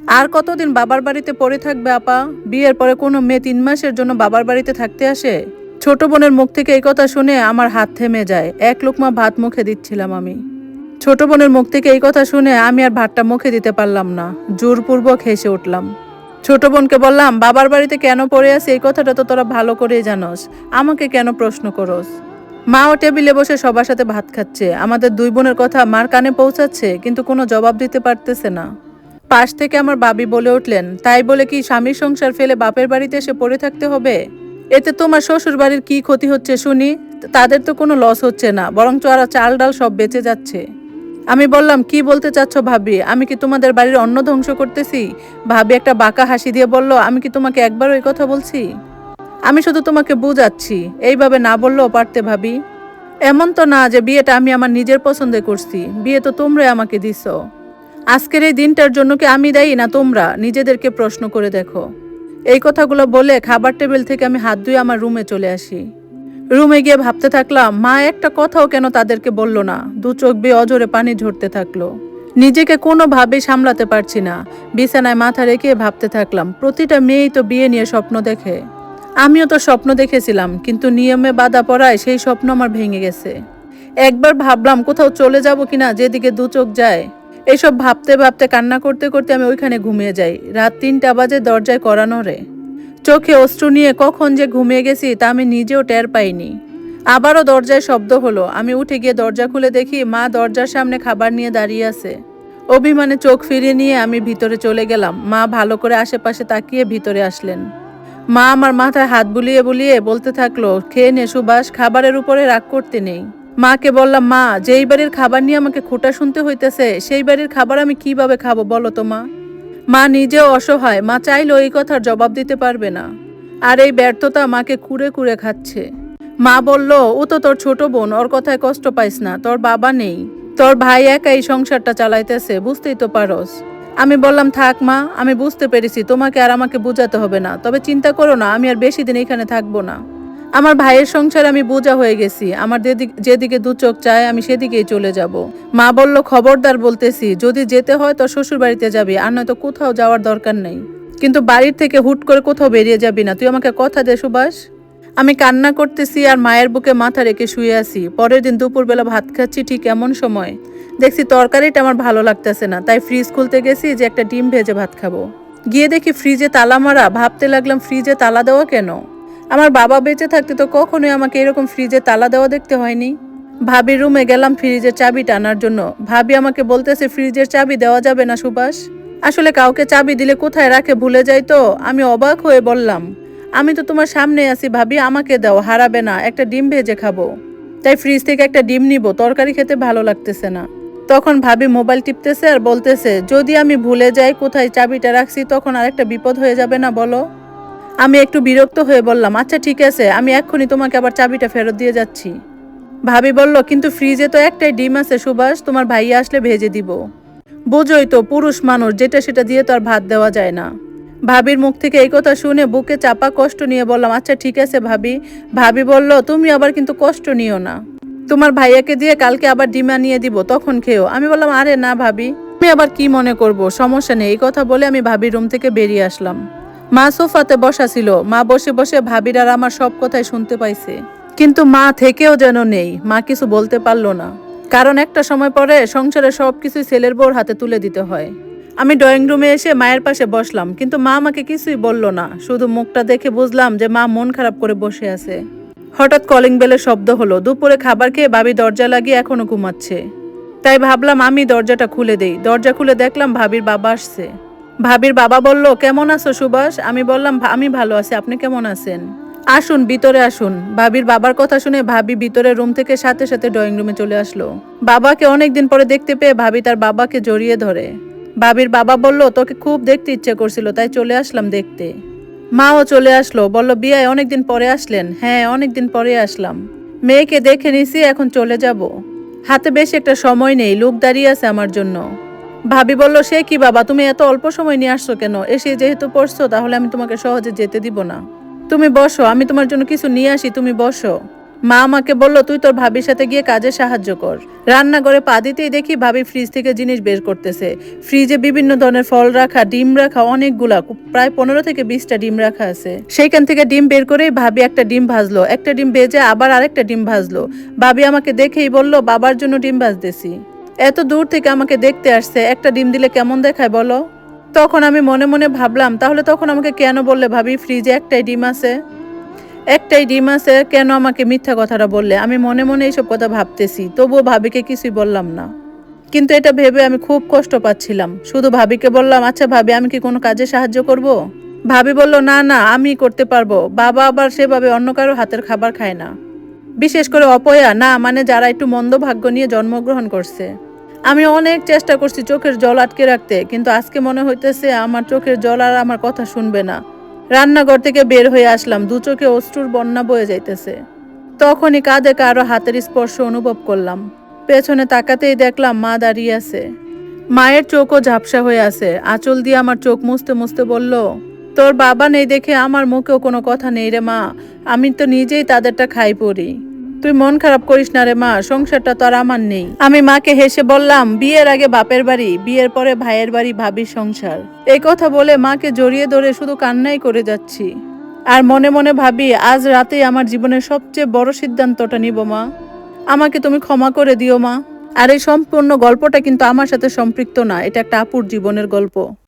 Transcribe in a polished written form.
আর কতদিন বাবার বাড়িতে পড়ে থাকবে আপা? বিয়ের পরে কোনো মেয়ে 3 মাসের জন্য বাবার বাড়িতে থাকতে আসে? ছোট বোনের মুখ থেকে এই কথা শুনে আমার হাত থেমে যায়। এক লোকমা ভাত মুখে দিচ্ছিলাম আমি। ছোট বোনের মুখ থেকে এই কথা শুনে আমি আর ভাতটা মুখে দিতে পারলাম না, জোরপূর্বক হেসে উঠলাম। ছোট বোনকে বললাম, বাবার বাড়িতে কেন পড়ে আছি এই কথাটা তো তোরা ভালো করেই জানোস, আমাকে কেন প্রশ্ন করস? মাও টেবিলে বসে সবার সাথে ভাত খাচ্ছে, আমাদের দুই বোনের কথা মার কানে পৌঁছাচ্ছে, কিন্তু কোনো জবাব দিতে পারতেছে না। পাশ থেকে আমার বাবি বলে উঠলেন, তাই বলে কি স্বামীর সংসার ফেলে বাপের বাড়িতে এসে পড়ে থাকতে হবে? এতে তোমার শ্বশুর বাড়ির কি ক্ষতি হচ্ছে শুনি? তাদের তো কোনো লস হচ্ছে না, বরঞ্চ আর চাল ডাল সব বেঁচে যাচ্ছে। আমি বললাম, কি বলতে চাচ্ছ ভাবি? আমি কি তোমাদের বাড়ির অন্ন ধ্বংস করতেছি? ভাবি একটা বাঁকা হাসি দিয়ে বলল, আমি কি তোমাকে একবার ওই কথা বলছি? আমি শুধু তোমাকে বুঝাচ্ছি, এইভাবে না বললেও পারতে ভাবি। এমন তো না যে বিয়েটা আমি আমার নিজের পছন্দে করছি, বিয়ে তো তোমরাই আমাকে দিছো। আজকের এই দিনটার জন্য কি আমি দায়ী না তোমরা? নিজেদেরকে প্রশ্ন করে দেখো। এই কথাগুলো বলে খাবার টেবিল থেকে আমি হাত ধুয়ে আমার রুমে চলে আসি। রুমে গিয়ে ভাবতে থাকলাম, মা একটা কথাও কেন তাদেরকে বলল না? দু চোখ বেয়ে অজরে পানি ঝরতে থাকলো। নিজেকে কোনোভাবেই সামলাতে পারছি না। বিছানায় মাথা রেখে ভাবতে থাকলাম, প্রতিটা মেয়েই তো বিয়ে নিয়ে স্বপ্ন দেখে। আমিও তো স্বপ্ন দেখেছিলাম, কিন্তু নিয়মে বাধা পড়ায় সেই স্বপ্ন আমার ভেঙে গেছে। একবার ভাবলাম কোথাও চলে যাব কিনা, যেদিকে দু চোখ যায়। এইসব ভাবতে ভাবতে কান্না করতে করতে আমি ওইখানে ঘুমিয়ে যাই। রাত 3টা বাজে, দরজায় কড়া নড়ে। চোখে অশ্রু নিয়ে কখন যে ঘুমিয়ে গেছি তা আমি নিজেও টের পাইনি। আবারও দরজায় শব্দ হলো। আমি উঠে গিয়ে দরজা খুলে দেখি মা দরজার সামনে খাবার নিয়ে দাঁড়িয়ে আছে। অভিমানে চোখ ফিরিয়ে নিয়ে আমি ভিতরে চলে গেলাম। মা ভালো করে আশেপাশে তাকিয়ে ভিতরে আসলেন। মা আমার মাথায় হাত বুলিয়ে বুলিয়ে বলতে থাকলো, খেয়ে নে সুবাস, খাবারের উপরে রাগ করতে নেই। মাকে বললাম, মা, যেই বাড়ির খাবার নিয়ে আমাকে খোঁটা শুনতে হইতেছে, সেই বাড়ির খাবার আমি কিভাবে খাবো বলো তো মা? মা নিজেও অসহায়, মা চাইলেও এই কথার জবাব দিতে পারবে না। আর এই ব্যর্থতা মাকে কুরে কুরে খাচ্ছে। মা বলল, ও তো তোর ছোট বোন, ওর কথায় কষ্ট পাইস না, তোর বাবা নেই, তোর ভাই একা এই সংসারটা চালাইতেছে, বুঝতেই তো পারস। আমি বললাম, থাক মা, আমি বুঝতে পেরেছি, তোমাকে আর আমাকে বুঝাতে হবে না। তবে চিন্তা করো না, আমি আর বেশি দিন এখানে থাকবো না। আমার ভাইয়ের সংসারে আমি বোঝা হয়ে গেছি, আমার যেদিকে দু চোখ চায় আমি সেদিকেই চলে যাব। মা বলল, খবরদার বলতেছি, যদি যেতে হয় তো শ্বশুর বাড়িতে যাবি, আর নয়তো কোথাও যাওয়ার দরকার নেই। কিন্তু বাড়ির থেকে হুট করে কোথাও বেরিয়ে যাবি না, তুই আমাকে কথা দে সুবাস। আমি কান্না করতেছি আর মায়ের বুকে মাথা রেখে শুয়ে আছি। পরের দিন দুপুরবেলা ভাত খাচ্ছি, ঠিক এমন সময় দেখছি তরকারিটা আমার ভালো লাগতেছে না, তাই ফ্রিজ খুলতে গেছি যে একটা ডিম ভেজে ভাত খাবো। গিয়ে দেখি ফ্রিজে তালা মারা। ভাবতে লাগলাম, ফ্রিজে তালা দেওয়া কেন? আমার বাবা বেঁচে থাকতে তো কখনোই আমাকে এরকম ফ্রিজে তালা দেওয়া দেখতে হয়নি। ভাবির রুমে গেলাম ফ্রিজের চাবি টানার জন্য। ভাবি আমাকে বলতেছে, ফ্রিজের চাবি দেওয়া যাবে না সুভাষ। আসলে কাউকে চাবি দিলে কোথায় রাখে ভুলে যাই তো। আমি অবাক হয়ে বললাম, আমি তো তোমার সামনে আছি ভাবি, আমাকে দাও, হারাবে না, একটা ডিম ভেজে খাবো। তাই ফ্রিজ থেকে একটা ডিম নিব, তরকারি খেতে ভালো লাগতেছে না। তখন ভাবি মোবাইল টিপতেছে আর বলতেছে, যদি আমি ভুলে যাই কোথায় চাবিটা রাখছি, তখন আরেকটা বিপদ হয়ে যাবে না বলো? আমি একটু বিরক্ত হয়ে বললাম, আচ্ছা ঠিক আছে, আমি এক্ষুনি তোমাকে আবার চাবিটা ফেরত দিয়ে যাচ্ছি। ভাবি বলল, কিন্তু ফ্রিজে তো একটাই ডিম আছে সুভাষ, তোমার ভাইয়া আসলে ভেজে দিব। বোঝোই তো, পুরুষ মানুষ, যেটা সেটা দিয়ে তো আর ভাত দেওয়া যায় না। ভাবির মুখ থেকে এই কথা শুনে বুকে চাপা কষ্ট নিয়ে বললাম, আচ্ছা ঠিক আছে ভাবি। ভাবি বলল, তুমি আবার কিন্তু কষ্ট নিও না, তোমার ভাইয়াকে দিয়ে কালকে আবার ডিম আনিয়ে দিব, তখন খেও। আমি বললাম, আরে না ভাবি, আমি আবার কি মনে করব, সমস্যা নেই। এই কথা বলে আমি ভাবির রুম থেকে বেরিয়ে আসলাম। মা সোফাতে বসা ছিল। মা বসে বসে ভাবির আর আমার সব কথাই শুনতে পাইছে, কিন্তু মা থেকেও যেন নেই। মা কিছু বলতে পারলো না, কারণ একটা সময় পরে সংসারে সবকিছু ছেলের বউর হাতে তুলে দিতে হয়। আমি ড্রয়িং রুমে এসে মায়ের পাশে বসলাম, কিন্তু মা আমাকে কিছুই বলল না। শুধু মুখটা দেখে বুঝলাম যে মা মন খারাপ করে বসে আছে। হঠাৎ কলিং বেলের শব্দ হলো। দুপুরে খাবার খেয়ে ভাবি দরজা লাগিয়ে এখনো ঘুমাচ্ছে। তাই ভাবলাম আমি দরজাটা খুলে দেই। দরজা খুলে দেখলাম ভাবির বাবা আসছে। ভাবির বাবা বলল, কেমন আছো সুভাষ? আমি বললাম, আমি ভালো আছি, আপনি কেমন আছেন? আসুন, ভিতরে আসুন। ভাবির বাবার কথা শুনে ভাবি ভিতরে রুম থেকে সাথে সাথে ড্রয়িং রুমে চলে আসলো। বাবাকে অনেকদিন পরে দেখতে পেয়ে ভাবি তার বাবাকে জড়িয়ে ধরে। ভাবির বাবা বলল, তোকে খুব দেখতে ইচ্ছে করছিল, তাই চলে আসলাম দেখতে। মাও চলে আসলো, বলল, বিয়ায় অনেকদিন পরে আসলেন? হ্যাঁ, অনেকদিন পরে আসলাম। মেয়েকে দেখে নিছি, এখন চলে যাব। হাতে বেশি একটা সময় নেই, লোক দাঁড়িয়ে আছে আমার জন্য। ভাবি বলল, সে কি বাবা, তুমি এত অল্প সময় নিয়ে আসছো কেন? এসে যেহেতু পড়ছো, তাহলে আমি তোমাকে সহজে যেতে দিব না। তুমি বসো, আমি তোমার জন্য কিছু নিয়ে আসি, তুমি বসো। মা আমাকে বলল, তুই তোর ভাবির সাথে গিয়ে কাজে সাহায্য কর। রান্নাঘরে পা দিতেই দেখি ভাবি ফ্রিজ থেকে জিনিস বের করতেছে। ফ্রিজে বিভিন্ন ধরনের ফল রাখা, ডিম রাখা, অনেকগুলা, প্রায় 15 থেকে 20টা ডিম রাখা আছে। সেইখান থেকে ডিম বের করেই ভাবি একটা ডিম ভাজলো, একটা ডিম ভেজে আবার আরেকটা ডিম ভাজলো। ভাবি আমাকে দেখেই বলল, বাবার জন্য ডিম ভাজতেছি। এত দূর থেকে আমাকে দেখতে আসছে, একটা ডিম দিলে কেমন দেখায় বলো? তখন আমি মনে মনে ভাবলাম, তাহলে তখন আমাকে কেন বললে ভাবি ফ্রিজে একটাই ডিম আছে? একটাই ডিম আছে, কেন আমাকে মিথ্যা কথাটা বললে? আমি মনে মনে এইসব কথা ভাবতেছি, তবুও ভাবিকে কিছুই বললাম না। কিন্তু এটা ভেবে আমি খুব কষ্ট পাচ্ছিলাম। শুধু ভাবিকে বললাম, আচ্ছা ভাবি, আমি কি কোনো কাজে সাহায্য করব? ভাবি বলল, না না, আমি করতে পারবো। বাবা আবার সেভাবে অন্য কারো হাতের খাবার খায় না, বিশেষ করে অপয়া না, মানে যারা একটু মন্দ ভাগ্য নিয়ে জন্মগ্রহণ করছে। আমি অনেক চেষ্টা করছি চোখের জল আটকে রাখতে, কিন্তু আজকে মনে হইতেছে আমার চোখের জল আর আমার কথা শুনবে না। রান্নাঘর থেকে বের হয়ে আসলাম, দু চোখে অশ্রুর বন্যা বয়ে যাইতেছে। তখনই কাঁধে কারো হাতের স্পর্শ অনুভব করলাম। পেছনে তাকাতেই দেখলাম মা দাঁড়িয়ে আছে। মায়ের চোখও ঝাপসা হয়ে আছে। আঁচল দিয়ে আমার চোখ মুছতে মুছতে বলল, তোর বাবা নেই দেখে আমার মুখেও কোনো কথা নেই রে মা। আমি তো নিজেই তাদেরটা খাই পড়ি। তুই মন খারাপ করিস না রে মা, সংসারটা তো আর আমার নেই। আমি মাকে হেসে বললাম, বিয়ের আগে বাপের বাড়ি, বিয়ের পরে ভাইয়ের বাড়ি, ভাবির সংসার। এই কথা বলে মাকে জড়িয়ে ধরে শুধু কান্নাই করে যাচ্ছি। আর মনে মনে ভাবি, আজ রাতেই আমার জীবনের সবচেয়ে বড় সিদ্ধান্তটা নিব মা। আমাকে তুমি ক্ষমা করে দিও মা। আর এই সম্পূর্ণ গল্পটা কিন্তু আমার সাথে সম্পৃক্ত না, এটা একটা আপুর জীবনের গল্প।